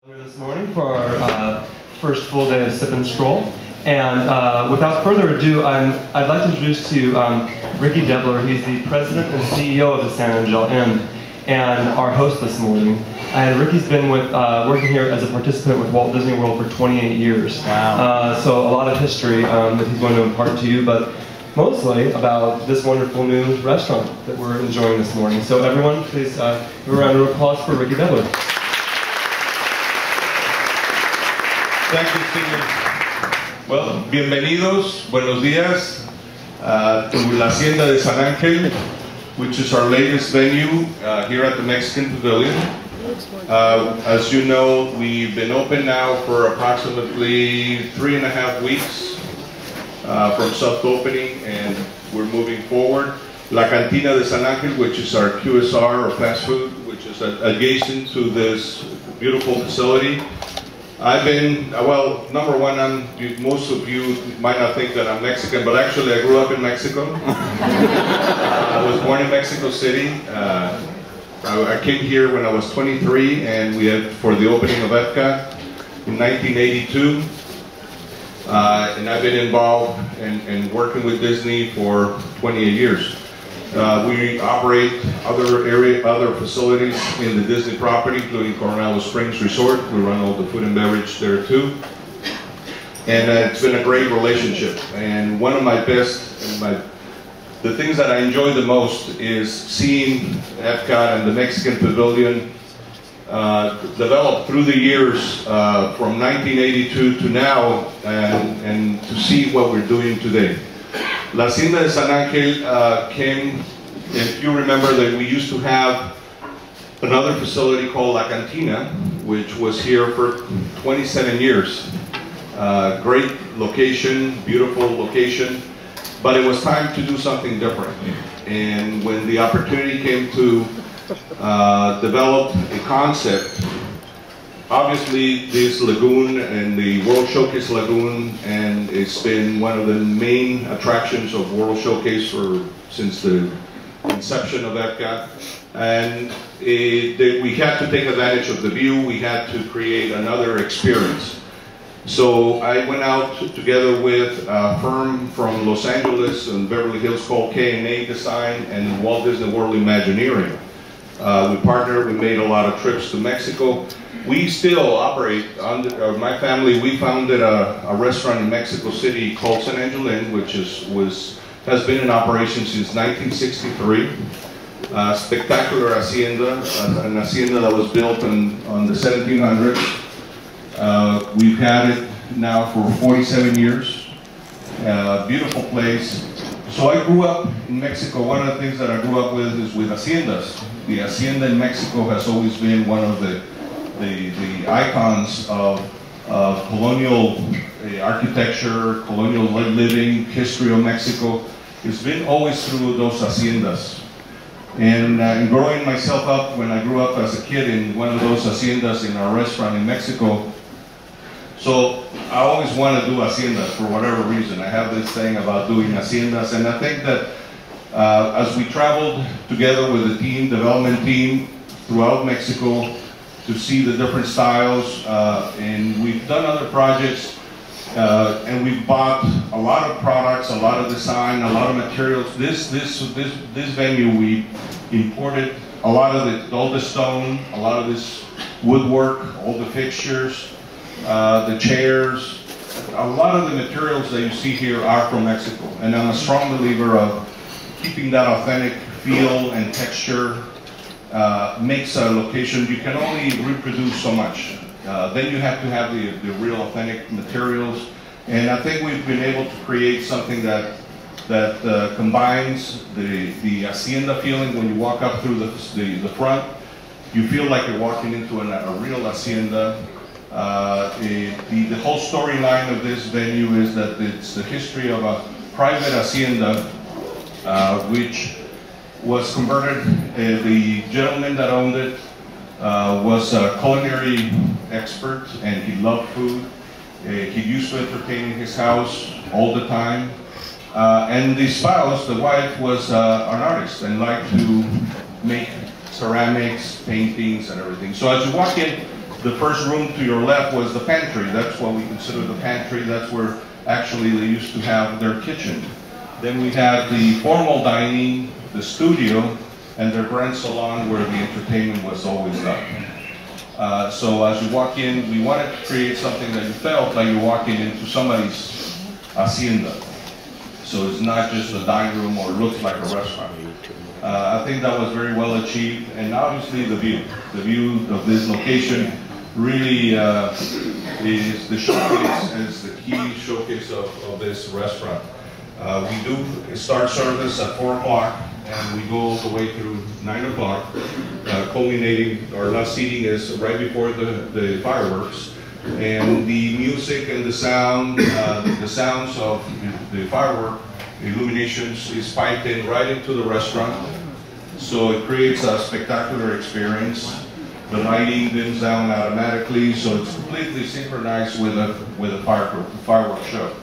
This morning for our first full day of Sip and Stroll. And without further ado, I'd like to introduce to you Ricky Debler. He's the president and CEO of the San Angel Inn and our host this morning. And Ricky's been working here as a participant with Walt Disney World for 28 years. Wow. So a lot of history that he's going to impart to you, but mostly about this wonderful new restaurant that we're enjoying this morning. So everyone, please give a round of applause for Ricky Debler. Thank you, Stephen. Well, bienvenidos, buenos días to La Hacienda de San Angel, which is our latest venue here at the Mexican Pavilion. As you know, we've been open now for approximately 3.5 weeks from soft opening, and we're moving forward. La Cantina de San Angel, which is our QSR or fast food, which is adjacent to this beautiful facility. I've been, well, number one, most of you might not think that I'm Mexican, but actually I grew up in Mexico. I was born in Mexico City. I came here when I was 23, and we had for the opening of Epcot in 1982. And I've been involved and working with Disney for 28 years. We operate other facilities in the Disney property, including Coronado Springs Resort. We run all the food and beverage there too. And it's been a great relationship. And one of my best, the things that I enjoy the most is seeing Epcot and the Mexican Pavilion develop through the years from 1982 to now, and to see what we're doing today. La Hacienda de San Angel came, if you remember, that we used to have another facility called La Cantina, which was here for 27 years. Great location, beautiful location, but it was time to do something different. And when the opportunity came to develop a concept, obviously this lagoon and the World Showcase Lagoon, and it's been one of the main attractions of World Showcase since the inception of Epcot. And we had to take advantage of the view. We had to create another experience. So I went out together with a firm from Los Angeles and Beverly Hills called K&A Design and Walt Disney World Imagineering. We partnered, we made a lot of trips to Mexico. We still operate, my family, we founded a restaurant in Mexico City called San Angel Inn, which has been in operation since 1963. Spectacular hacienda, an hacienda that was built on the 1700s. We've had it now for 47 years. Beautiful place. So I grew up in Mexico. One of the things that I grew up with is with haciendas. The hacienda in Mexico has always been one of the icons of colonial architecture, colonial living, history of Mexico. It's been always through those haciendas. And growing myself up, when I grew up as a kid in one of those haciendas in our restaurant in Mexico, so I always want to do haciendas for whatever reason. I have this thing about doing haciendas, and I think that as we traveled together with the team, development team throughout Mexico, to see the different styles, and we've done other projects, and we've bought a lot of products, a lot of design, a lot of materials. This venue, we imported a lot of all the stone, a lot of this woodwork, all the fixtures, the chairs. A lot of the materials that you see here are from Mexico, and I'm a strong believer of keeping that authentic feel and texture. Makes a location, you can only reproduce so much. Then you have to have the real authentic materials. And I think we've been able to create something that combines the hacienda feeling. When you walk up through the front, you feel like you're walking into a real hacienda. The whole storyline of this venue is that it's the history of a private hacienda, which was converted. The gentleman that owned it was a culinary expert, and he loved food. He used to entertain in his house all the time. And the spouse, the wife, was an artist and liked to make ceramics, paintings, and everything. So as you walk in, The first room to your left was the pantry. That's what we consider the pantry. That's where actually they used to have their kitchen. Then we had the formal dining, the studio, and their grand salon where the entertainment was always done. So as you walk in, we wanted to create something that you felt like you're walking into somebody's hacienda. So it's not just a dining room or looks like a restaurant. I think that was very well achieved, and obviously the view. The view of this location really is the showcase, is the key showcase of this restaurant. We do start service at 4 o'clock, and we go all the way through 9 o'clock, culminating, our last seating is right before the fireworks. And the music and the sounds of the firework illuminations is piped in right into the restaurant. So it creates a spectacular experience. The lighting dims down automatically, so it's completely synchronized with a firework show.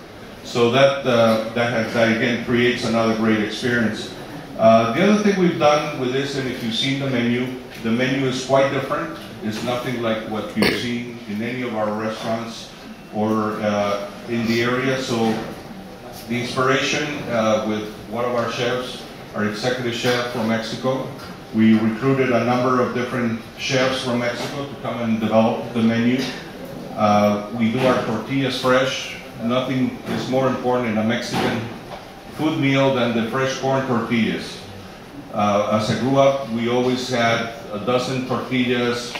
So that again creates another great experience. The other thing we've done with this, and if you've seen the menu is quite different. It's nothing like what you've seen in any of our restaurants or in the area. So the inspiration with one of our chefs, our executive chef from Mexico, we recruited a number of different chefs from Mexico to come and develop the menu. We do our tortillas fresh. Nothing is more important in a Mexican food meal than the fresh corn tortillas. As I grew up, we always had a dozen tortillas,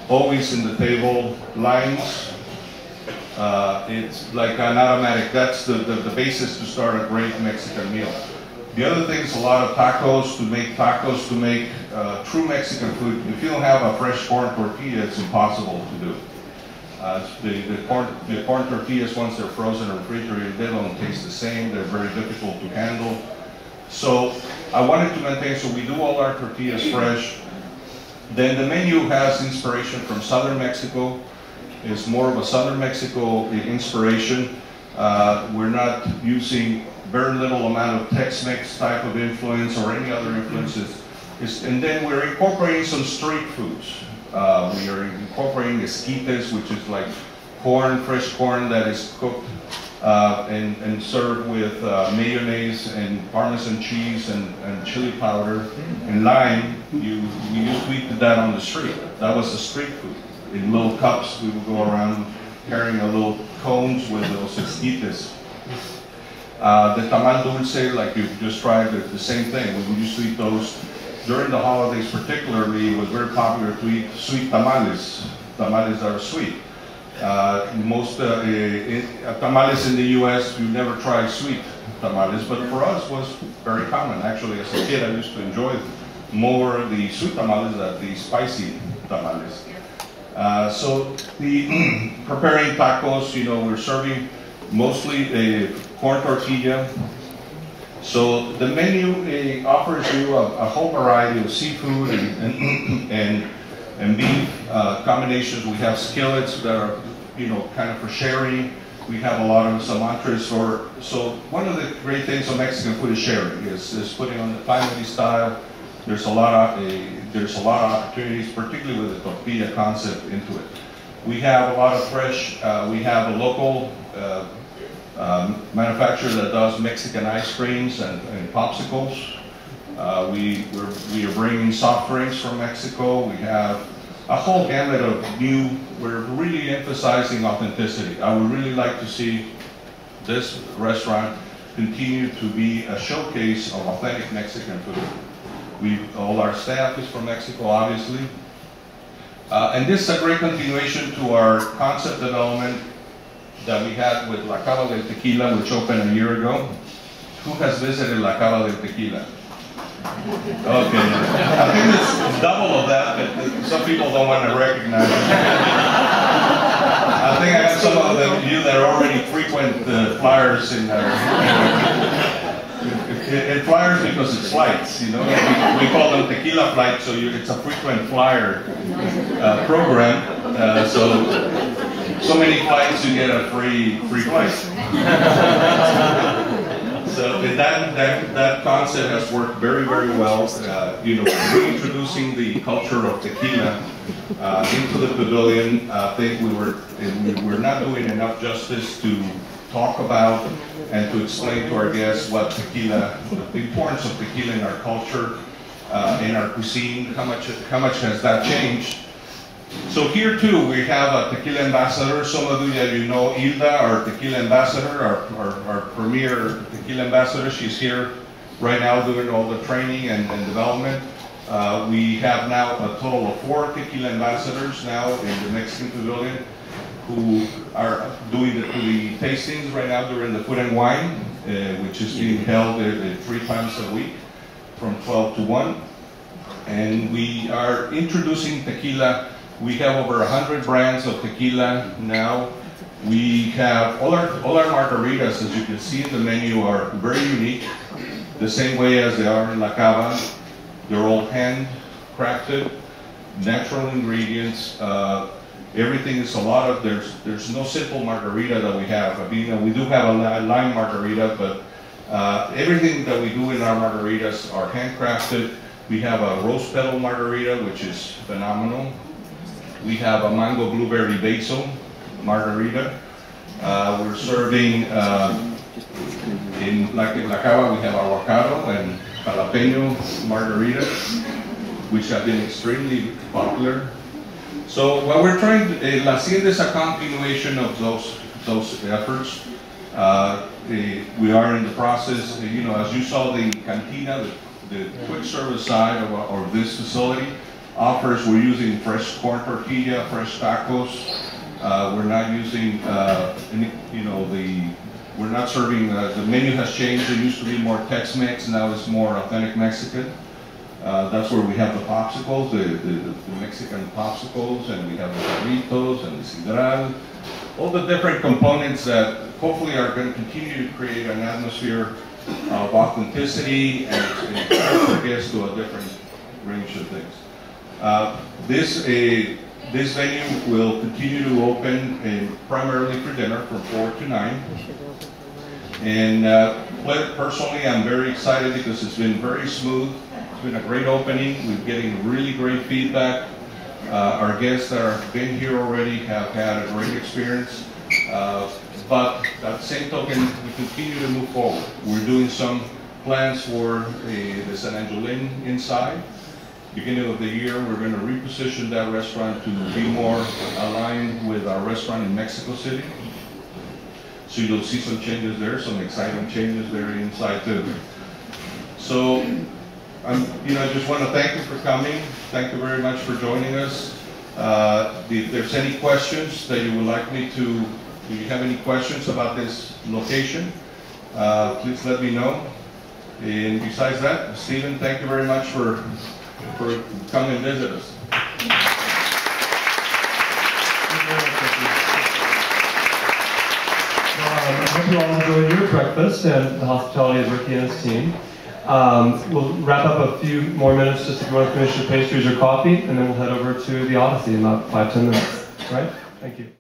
always in the table, lines. It's like an automatic. That's the basis to start a great Mexican meal. The other thing is a lot of tacos, to make true Mexican food. If you don't have a fresh corn tortilla, it's impossible to do. The corn tortillas, once they're frozen or refrigerated, they don't taste the same. They're very difficult to handle. So I wanted to maintain, so we do all our tortillas fresh. Then the menu has inspiration from southern Mexico. It's more of a southern Mexico inspiration. We're not using very little amount of Tex-Mex type of influence or any other influences. And then we're incorporating some street foods. We are incorporating esquites, which is like corn, fresh corn that is cooked and served with mayonnaise and Parmesan cheese and chili powder and lime. We used to eat that on the street. That was the street food. In little cups, we would go around carrying a little cones with those esquites. The tamal dulce, like you just tried, the same thing. We used to eat those during the holidays. Particularly, it was very popular to eat sweet tamales. Tamales are sweet. Most tamales in the U.S., you never try sweet tamales, but for us was very common. Actually, as a kid, I used to enjoy more the sweet tamales than the spicy tamales. So the preparing tacos, we're serving mostly a corn tortilla. So the menu offers you a whole variety of seafood and beef combinations. We have skillets that are, kind of for sharing. We have a lot of some entrees for. So one of the great things of Mexican food is sharing. Is putting on the family style. There's a lot of opportunities, particularly with the tortilla concept into it. We have a lot of fresh. We have a local manufacturer that does Mexican ice creams and popsicles. We are bringing soft drinks from Mexico. We have a whole gamut of new. We're really emphasizing authenticity. I would really like to see this restaurant continue to be a showcase of authentic Mexican food. All our staff is from Mexico, obviously. And this is a great continuation to our concept development that we had with La Cava del Tequila, which opened a year ago. Who has visited La Cava del Tequila? Okay, I think it's double of that, but some people don't want to recognize it. I think I have some of you that already frequent the flyers in flyers because it's flights, we call them tequila flights, so it's a frequent flyer program. So many flights you get a free flight. So that concept has worked very, very well. You know, reintroducing the culture of tequila into the pavilion. I think we're not doing enough justice to talk about and to explain to our guests what tequila, the importance of tequila in our culture, in our cuisine, how much has that changed. So here too, we have a tequila ambassador. Some of you know Hilda, our tequila ambassador, our premier tequila ambassador. She's here right now doing all the training and development. We have now a total of 4 tequila ambassadors now in the Mexican Pavilion who are doing the tastings right now during the Food and Wine, which is being held 3 times a week from 12 to 1. And we are introducing tequila. We have over 100 brands of tequila now. We have all our margaritas, as you can see in the menu, are very unique, the same way as they are in La Cava. They're all handcrafted, natural ingredients. Everything is there's no simple margarita that we have. I mean, we do have a lime margarita, but everything that we do in our margaritas are handcrafted. We have a rose petal margarita, which is phenomenal. We have a mango blueberry basil margarita. We're serving, in La Cava, we have avocado and jalapeno margaritas, which have been extremely popular. So what we're trying to, La Hacienda is a continuation of those efforts. We are in the process, you know, as you saw the cantina, the quick service side of this facility offers, we're using fresh corn tortilla, fresh tacos. We're not using, we're not serving, the menu has changed. It used to be more Tex-Mex, now it's more authentic Mexican. That's where we have the popsicles, the Mexican popsicles, and we have the burritos and the sidral. All the different components that hopefully are going to continue to create an atmosphere of authenticity and expose our guests to a different range of things. This venue will continue to open primarily for dinner from 4 to 9. And personally, I'm very excited because it's been very smooth. It's been a great opening. We're getting really great feedback. Our guests that have been here already have had a great experience. But at the same token, we continue to move forward. We're doing some plans for the San Angel Inn inside. Beginning of the year, we're going to reposition that restaurant to be more aligned with our restaurant in Mexico City. So you'll see some changes there, some exciting changes there inside too. So, I just want to thank you for coming. Thank you very much for joining us. If there's any questions that you would like me to, if you have any questions about this location, please let me know. And besides that, Stephen, thank you very much for coming and visit us. I hope you all enjoyed your breakfast and the hospitality of Ricky and his team. We'll wrap up a few more minutes just if you want to finish your pastries or coffee, and then we'll head over to the Odyssey in about 5-10 minutes. All right? Thank you.